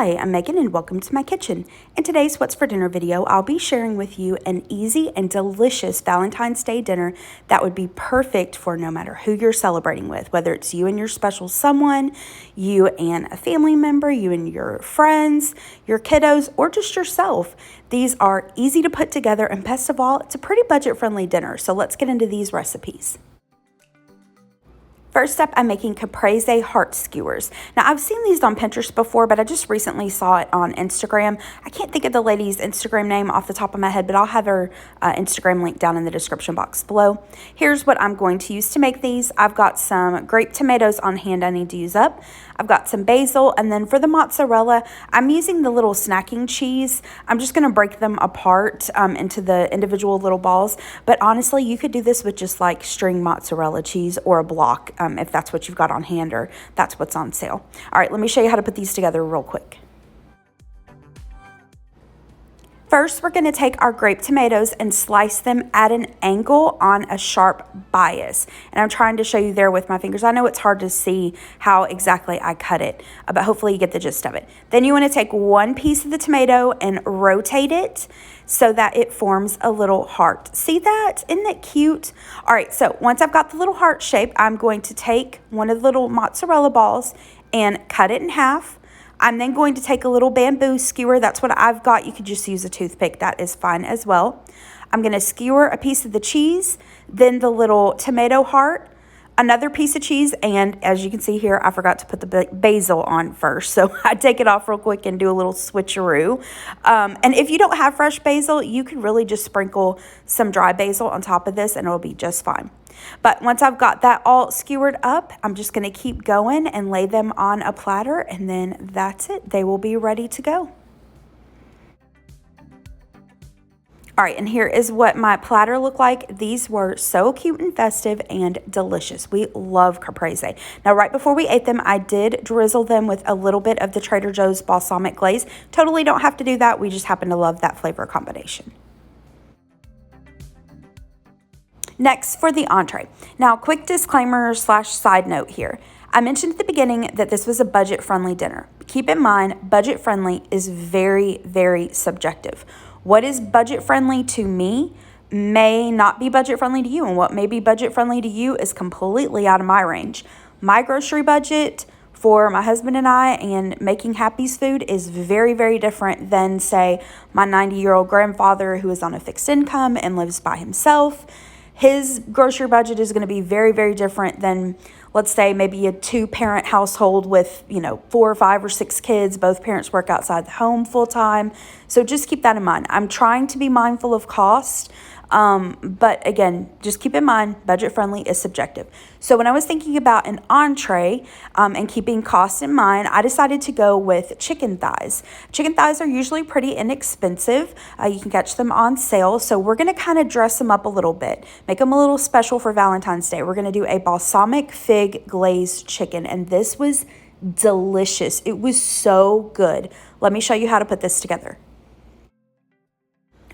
Hi, I'm Megan and welcome to my kitchen. In today's What's for Dinner video, I'll be sharing with you an easy and delicious Valentine's Day dinner that would be perfect for no matter who you're celebrating with, whether it's you and your special someone, you and a family member, you and your friends, your kiddos, or just yourself. These are easy to put together and best of all, it's a pretty budget-friendly dinner. So let's get into these recipes. First up, I'm making Caprese heart skewers. Now, I've seen these on Pinterest before, but I just recently saw it on Instagram. I can't think of the lady's Instagram name off the top of my head, but I'll have her Instagram link down in the description box below. Here's what I'm going to use to make these. I've got some grape tomatoes on hand I need to use up. I've got some basil, and then for the mozzarella, I'm using the little snacking cheese. I'm just going to break them apart into the individual little balls, but honestly, you could do this with just like string mozzarella cheese or a block if that's what you've got on hand or that's what's on sale. All right, let me show you how to put these together real quick. First, we're going to take our grape tomatoes and slice them at an angle on a sharp bias. And I'm trying to show you there with my fingers. I know it's hard to see how exactly I cut it, but hopefully you get the gist of it. Then you want to take one piece of the tomato and rotate it so that it forms a little heart. See that? Isn't that cute? All right, so once I've got the little heart shape, I'm going to take one of the little mozzarella balls and cut it in half. I'm then going to take a little bamboo skewer. That's what I've got. You could just use a toothpick. That is fine as well. I'm going to skewer a piece of the cheese, then the little tomato heart, another piece of cheese, and as you can see here, I forgot to put the basil on first. So I take it off real quick and do a little switcheroo. And if you don't have fresh basil, you can really just sprinkle some dry basil on top of this and it'll be just fine. But once I've got that all skewered up, I'm just going to keep going and lay them on a platter, and then that's it. They will be ready to go. All right, and here is what my platter looked like. These were so cute and festive and delicious. We love Caprese. Now, right before we ate them, I did drizzle them with a little bit of the Trader Joe's balsamic glaze. Totally don't have to do that. We just happen to love that flavor combination. Next, for the entree. Now, quick disclaimer / side note here. I mentioned at the beginning that this was a budget-friendly dinner. Keep in mind, budget-friendly is very, very subjective. What is budget-friendly to me may not be budget-friendly to you, and what may be budget-friendly to you is completely out of my range. My grocery budget for my husband and I and making Happy's food is very, very different than, say, my 90-year-old grandfather who is on a fixed income and lives by himself. His grocery budget is going to be very, very different than, let's say, maybe a two-parent household with, 4 or 5 or 6 kids. Both parents work outside the home full time. So just keep that in mind. I'm trying to be mindful of cost. But again, just keep in mind, budget-friendly is subjective. So when I was thinking about an entree and keeping costs in mind, I decided to go with chicken thighs. Chicken thighs are usually pretty inexpensive. You can catch them on sale. So we're going to kind of dress them up a little bit, make them a little special for Valentine's Day. We're going to do a balsamic fig glazed chicken, and this was delicious. It was so good. Let me show you how to put this together.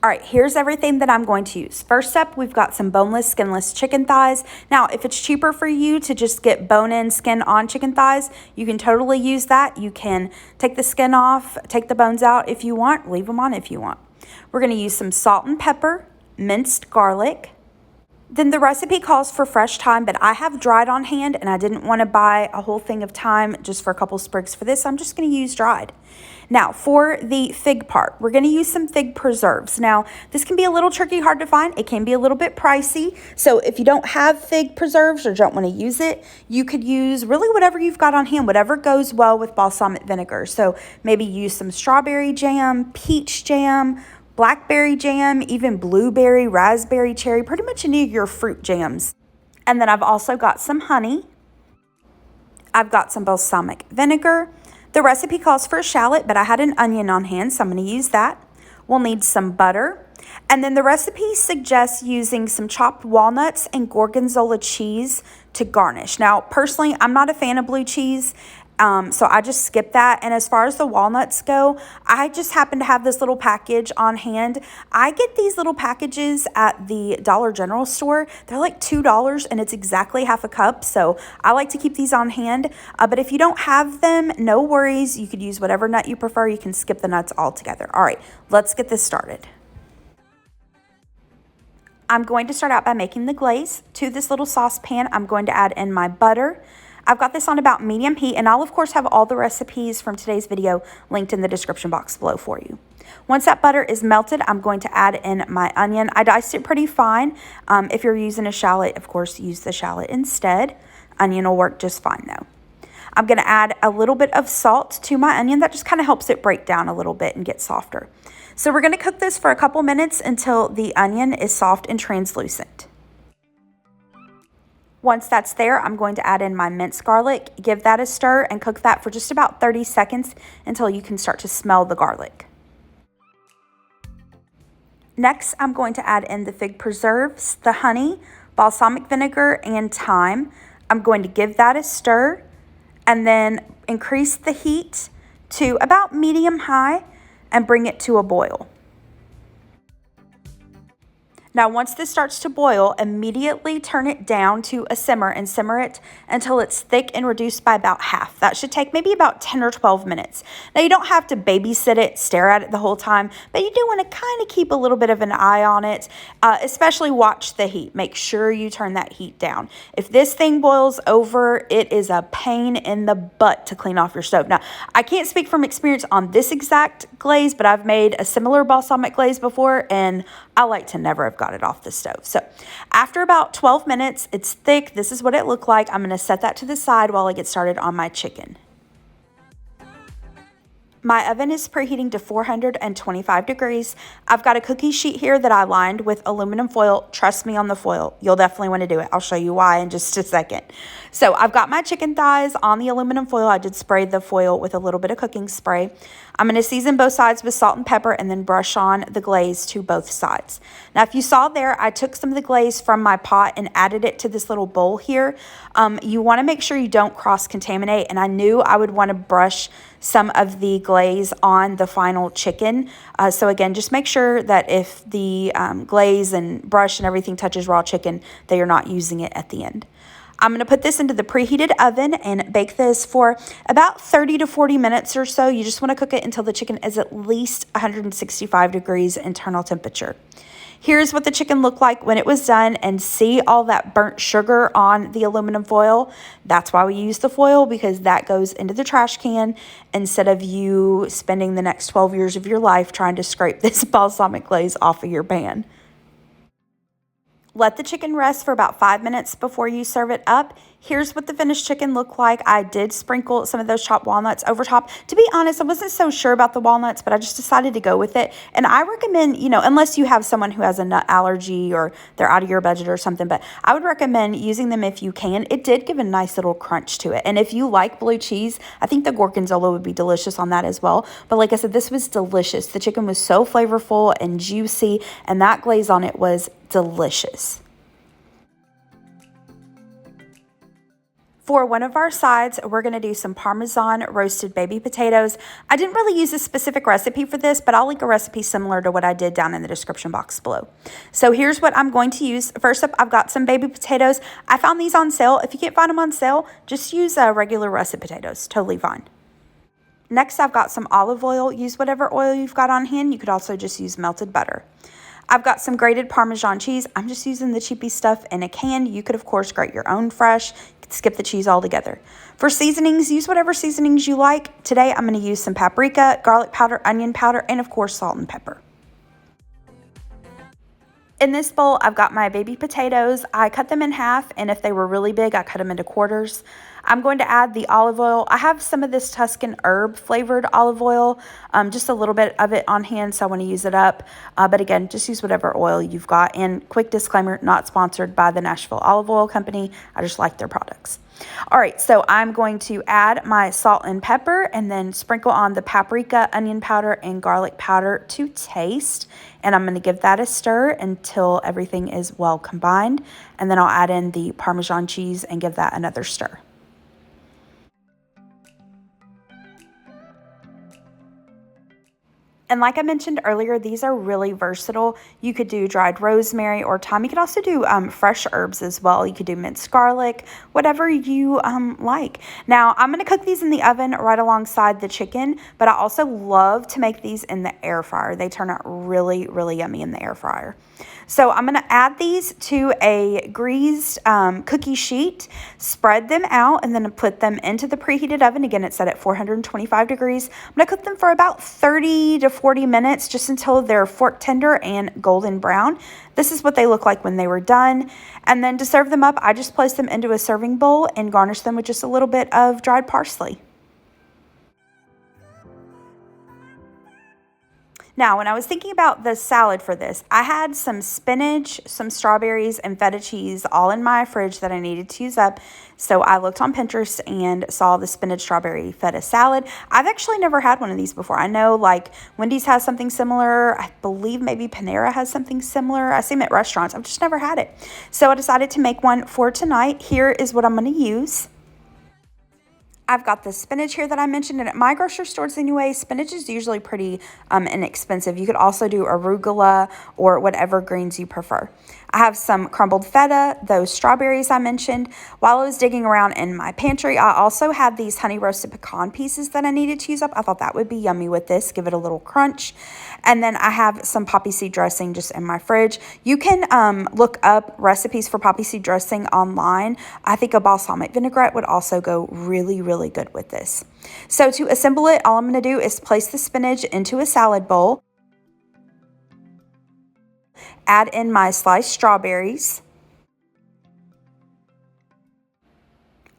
All right, here's everything that I'm going to use. First up, we've got some boneless, skinless chicken thighs. Now, if it's cheaper for you to just get bone-in, skin-on chicken thighs, you can totally use that. You can take the skin off, take the bones out if you want, leave them on if you want. We're going to use some salt and pepper, minced garlic. Then the recipe calls for fresh thyme, but I have dried on hand and I didn't want to buy a whole thing of thyme just for a couple sprigs for this. I'm just going to use dried. Now, for the fig part, we're going to use some fig preserves. Now, this can be a little tricky, hard to find. It can be a little bit pricey. So if you don't have fig preserves or don't want to use it, you could use really whatever you've got on hand, whatever goes well with balsamic vinegar. So maybe use some strawberry jam, peach jam, blackberry jam, even blueberry, raspberry, cherry, pretty much any of your fruit jams. And then I've also got some honey. I've got some balsamic vinegar. The recipe calls for a shallot, but I had an onion on hand, so I'm going to use that. We'll need some butter. And then the recipe suggests using some chopped walnuts and gorgonzola cheese to garnish. Now, personally, I'm not a fan of blue cheese, So I just skipped that. And as far as the walnuts go, I just happen to have this little package on hand. I get these little packages at the Dollar General store. They're like $2 and it's exactly half a cup. So I like to keep these on hand. But if you don't have them, no worries. You could use whatever nut you prefer. You can skip the nuts altogether. All right, let's get this started. I'm going to start out by making the glaze. To this little saucepan, I'm going to add in my butter. I've got this on about medium heat, and I'll of course have all the recipes from today's video linked in the description box below for you. Once that butter is melted, I'm going to add in my onion. I diced it pretty fine. If you're using a shallot, of course, use the shallot instead. Onion will work just fine though. I'm going to add a little bit of salt to my onion. That just kind of helps it break down a little bit and get softer. So we're going to cook this for a couple minutes until the onion is soft and translucent. Once that's there, I'm going to add in my minced garlic, give that a stir, and cook that for just about 30 seconds until you can start to smell the garlic. Next, I'm going to add in the fig preserves, the honey, balsamic vinegar, and thyme. I'm going to give that a stir and then increase the heat to about medium-high and bring it to a boil. Now, once this starts to boil, immediately turn it down to a simmer and simmer it until it's thick and reduced by about half. That should take maybe about 10 or 12 minutes. Now, you don't have to babysit it, stare at it the whole time, but you do want to kind of keep a little bit of an eye on it, especially watch the heat. Make sure you turn that heat down. If this thing boils over, it is a pain in the butt to clean off your stove. Now, I can't speak from experience on this exact glaze, but I've made a similar balsamic glaze before, and I like to never have got it off the stove. So after about 12 minutes, it's thick. This is what it looked like. I'm going to set that to the side while I get started on my chicken. My oven is preheating to 425 degrees. I've got a cookie sheet here that I lined with aluminum foil. Trust me on the foil. You'll definitely want to do it. I'll show you why in just a second. So I've got my chicken thighs on the aluminum foil. I did spray the foil with a little bit of cooking spray. I'm going to season both sides with salt and pepper and then brush on the glaze to both sides. Now, if you saw there, I took some of the glaze from my pot and added it to this little bowl here. You want to make sure you don't cross-contaminate, and I knew I would want to brush some of the glaze on the final chicken. So again, just make sure that if the glaze and brush and everything touches raw chicken, that you're not using it at the end. I'm going to put this into the preheated oven and bake this for about 30 to 40 minutes or so. You just want to cook it until the chicken is at least 165 degrees internal temperature. Here's what the chicken looked like when it was done, and see all that burnt sugar on the aluminum foil. That's why we use the foil, because that goes into the trash can instead of you spending the next 12 years of your life trying to scrape this balsamic glaze off of your pan. Let the chicken rest for about 5 minutes before you serve it up. Here's what the finished chicken looked like. I did sprinkle some of those chopped walnuts over top. To be honest, I wasn't so sure about the walnuts, but I just decided to go with it. And I recommend, unless you have someone who has a nut allergy or they're out of your budget or something, but I would recommend using them if you can. It did give a nice little crunch to it. And if you like blue cheese, I think the gorgonzola would be delicious on that as well. But like I said, this was delicious. The chicken was so flavorful and juicy, and that glaze on it was delicious. For one of our sides, we're going to do some Parmesan roasted baby potatoes. I didn't really use a specific recipe for this, but I'll link a recipe similar to what I did down in the description box below. So here's what I'm going to use. First up, I've got some baby potatoes. I found these on sale. If you can't find them on sale, just use regular russet potatoes. Totally fine. Next, I've got some olive oil. Use whatever oil you've got on hand. You could also just use melted butter. I've got some grated Parmesan cheese. I'm just using the cheapy stuff in a can. You could, of course, grate your own fresh. Skip the cheese altogether. For seasonings, use whatever seasonings you like. Today, I'm going to use some paprika, garlic powder, onion powder, and of course, salt and pepper. In this bowl, I've got my baby potatoes. I cut them in half, and if they were really big, I cut them into quarters. I'm going to add the olive oil. I have some of this Tuscan herb flavored olive oil, just a little bit of it on hand, so I want to use it up. But again, just use whatever oil you've got. And quick disclaimer, not sponsored by the Nashville Olive Oil Company. I just like their products. All right, so I'm going to add my salt and pepper and then sprinkle on the paprika, onion powder, and garlic powder to taste. And I'm going to give that a stir until everything is well combined. And then I'll add in the Parmesan cheese and give that another stir. And like I mentioned earlier, these are really versatile. You could do dried rosemary or thyme. You could also do fresh herbs as well. You could do minced garlic, whatever you like. Now, I'm going to cook these in the oven right alongside the chicken, but I also love to make these in the air fryer. They turn out really, really yummy in the air fryer. So I'm going to add these to a greased cookie sheet, spread them out, and then put them into the preheated oven. Again, it's set at 425 degrees. I'm going to cook them for about 30 to 40 minutes, just until they're fork tender and golden brown. This is what they look like when they were done. And then to serve them up, I just place them into a serving bowl and garnish them with just a little bit of dried parsley. Now, when I was thinking about the salad for this, I had some spinach, some strawberries, and feta cheese all in my fridge that I needed to use up. So I looked on Pinterest and saw the spinach strawberry feta salad. I've actually never had one of these before. I know like Wendy's has something similar. I believe maybe Panera has something similar. I see them at restaurants. I've just never had it. So I decided to make one for tonight. Here is what I'm going to use. I've got the spinach here that I mentioned, and at my grocery stores anyway, spinach is usually pretty inexpensive. You could also do arugula or whatever greens you prefer. I have some crumbled feta, those strawberries I mentioned. While I was digging around in my pantry, I also had these honey roasted pecan pieces that I needed to use up. I thought that would be yummy with this, give it a little crunch. And then I have some poppy seed dressing just in my fridge. You can look up recipes for poppy seed dressing online. I think a balsamic vinaigrette would also go really, really good with this. So to assemble it, all I'm going to do is place the spinach into a salad bowl. Add in my sliced strawberries.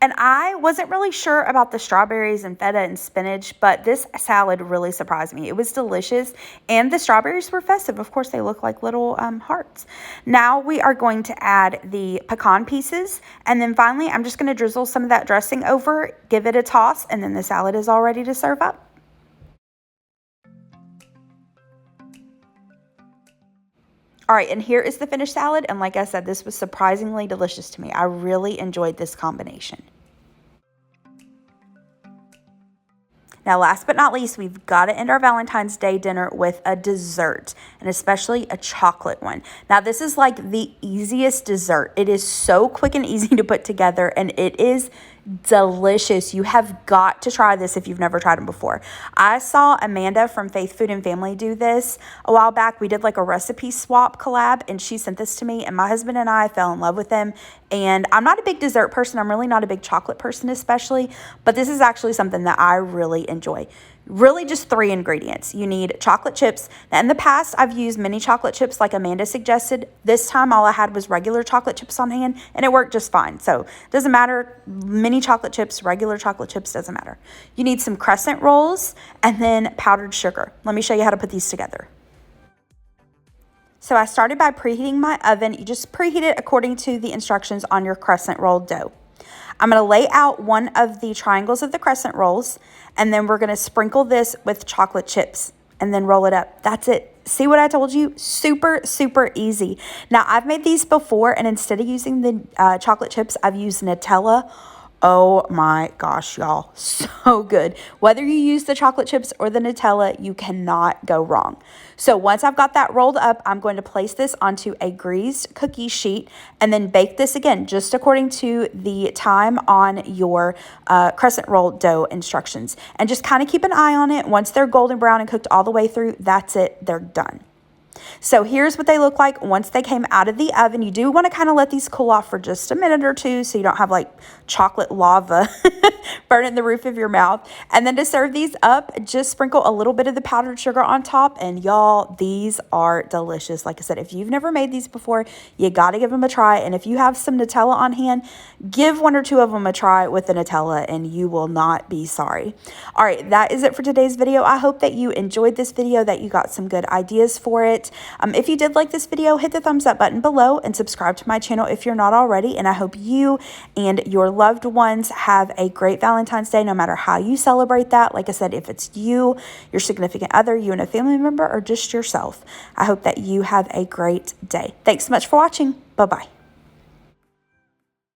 And I wasn't really sure about the strawberries and feta and spinach, but this salad really surprised me. It was delicious, and the strawberries were festive. Of course, they look like little hearts. Now we are going to add the pecan pieces, and then finally, I'm just going to drizzle some of that dressing over, give it a toss, and then the salad is all ready to serve up. All right, and here is the finished salad, and like I said, this was surprisingly delicious to me. I really enjoyed this combination. Now, last but not least, we've got to end our Valentine's Day dinner with a dessert, and especially a chocolate one. Now, this is like the easiest dessert. It is so quick and easy to put together, and it is delicious. You have got to try this if you've never tried them before. I saw Amanda from Faith Food and Family do this a while back. We did like a recipe swap collab, and she sent this to me, and my husband and I fell in love with them. And I'm not a big dessert person. I'm really not a big chocolate person especially, but this is actually something that I really enjoy. Really just 3 ingredients. You need chocolate chips. Now, in the past, I've used mini chocolate chips like Amanda suggested. This time, all I had was regular chocolate chips on hand, and it worked just fine. So it doesn't matter, mini chocolate chips, regular chocolate chips, doesn't matter. You need some crescent rolls and then powdered sugar. Let me show you how to put these together. So I started by preheating my oven. You just preheat it according to the instructions on your crescent roll dough. I'm going to lay out one of the triangles of the crescent rolls, and then we're going to sprinkle this with chocolate chips and then roll it up. That's it. See what I told you? Super, super easy. Now, I've made these before, and instead of using the chocolate chips, I've used Nutella. Oh my gosh, y'all, so good. Whether you use the chocolate chips or the Nutella, you cannot go wrong. So once I've got that rolled up, I'm going to place this onto a greased cookie sheet and then bake this again, just according to the time on your crescent roll dough instructions. And just kind of keep an eye on it. Once they're golden brown and cooked all the way through, that's it, they're done. So here's what they look like once they came out of the oven. You do want to kind of let these cool off for just a minute or two so you don't have like chocolate lava burning the roof of your mouth. And then to serve these up, just sprinkle a little bit of the powdered sugar on top. And y'all, these are delicious. Like I said, if you've never made these before, you got to give them a try. And if you have some Nutella on hand, give 1 or 2 of them a try with the Nutella and you will not be sorry. All right, that is it for today's video. I hope that you enjoyed this video, that you got some good ideas for it. If you did like this video, hit the thumbs up button below and subscribe to my channel if you're not already. And I hope you and your loved ones have a great Valentine's Day, no matter how you celebrate that. Like I said, if it's you, your significant other, you and a family member, or just yourself, I hope that you have a great day. Thanks so much for watching. Bye-bye.